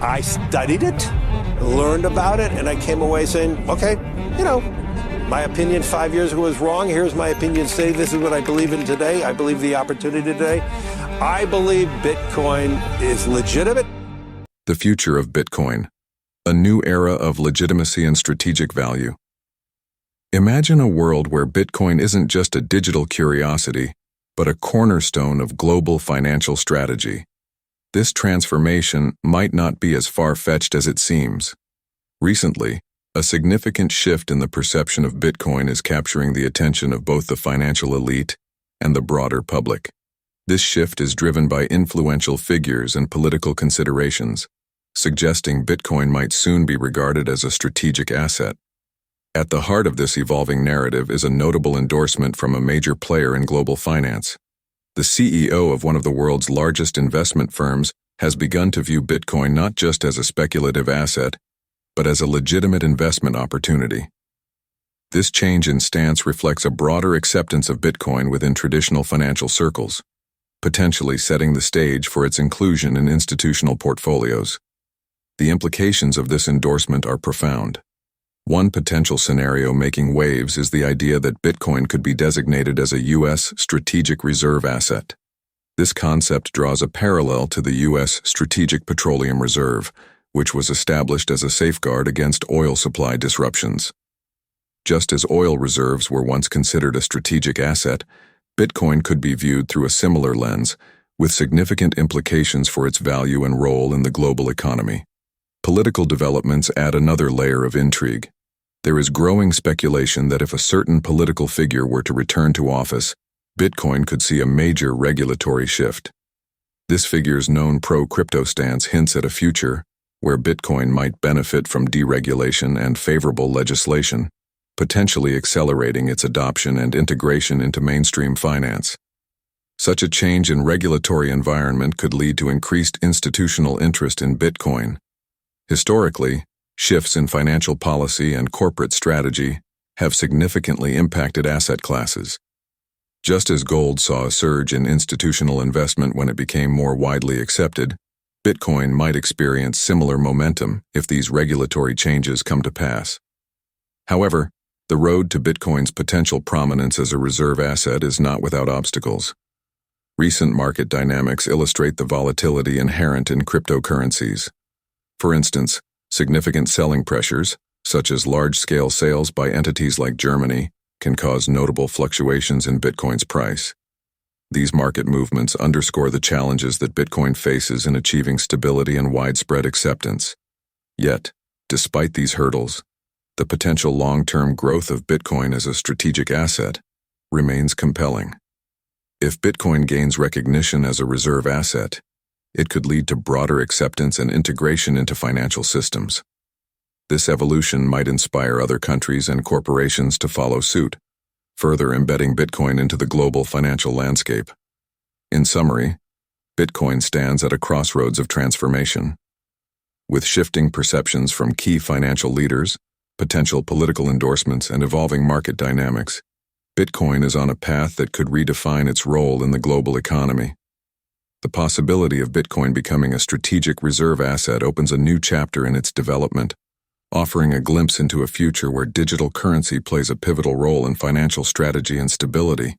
I studied it, learned about it, and I came away saying, okay, my opinion 5 years ago was wrong. Here's my opinion today. This is what I believe in today. I believe the opportunity today. I believe Bitcoin is legitimate. The future of Bitcoin, a new era of legitimacy and strategic value. Imagine a world where Bitcoin isn't just a digital curiosity, but a cornerstone of global financial strategy. This transformation might not be as far-fetched as it seems. Recently, a significant shift in the perception of Bitcoin is capturing the attention of both the financial elite and the broader public. This shift is driven by influential figures and political considerations, suggesting Bitcoin might soon be regarded as a strategic asset. At the heart of this evolving narrative is a notable endorsement from a major player in global finance. The CEO of one of the world's largest investment firms has begun to view Bitcoin not just as a speculative asset, but as a legitimate investment opportunity. This change in stance reflects a broader acceptance of Bitcoin within traditional financial circles, potentially setting the stage for its inclusion in institutional portfolios. The implications of this endorsement are profound. One potential scenario making waves is the idea that Bitcoin could be designated as a U.S. strategic reserve asset. This concept draws a parallel to the U.S. Strategic Petroleum Reserve, which was established as a safeguard against oil supply disruptions. Just as oil reserves were once considered a strategic asset, Bitcoin could be viewed through a similar lens, with significant implications for its value and role in the global economy. Political developments add another layer of intrigue. There is growing speculation that if a certain political figure were to return to office, Bitcoin could see a major regulatory shift. This figure's known pro-crypto stance hints at a future where Bitcoin might benefit from deregulation and favorable legislation, potentially accelerating its adoption and integration into mainstream finance. Such a change in regulatory environment could lead to increased institutional interest in Bitcoin. Historically, shifts in financial policy and corporate strategy have significantly impacted asset classes. Just as gold saw a surge in institutional investment when it became more widely accepted, Bitcoin might experience similar momentum if these regulatory changes come to pass. However, the road to Bitcoin's potential prominence as a reserve asset is not without obstacles. Recent market dynamics illustrate the volatility inherent in cryptocurrencies. For instance, significant selling pressures, such as large-scale sales by entities like Germany, can cause notable fluctuations in Bitcoin's price. These market movements underscore the challenges that Bitcoin faces in achieving stability and widespread acceptance. Yet, despite these hurdles, the potential long-term growth of Bitcoin as a strategic asset remains compelling. If Bitcoin gains recognition as a reserve asset, it could lead to broader acceptance and integration into financial systems. This evolution might inspire other countries and corporations to follow suit, further embedding Bitcoin into the global financial landscape. In summary, Bitcoin stands at a crossroads of transformation. With shifting perceptions from key financial leaders, potential political endorsements, and evolving market dynamics, Bitcoin is on a path that could redefine its role in the global economy. The possibility of Bitcoin becoming a strategic reserve asset opens a new chapter in its development, offering a glimpse into a future where digital currency plays a pivotal role in financial strategy and stability.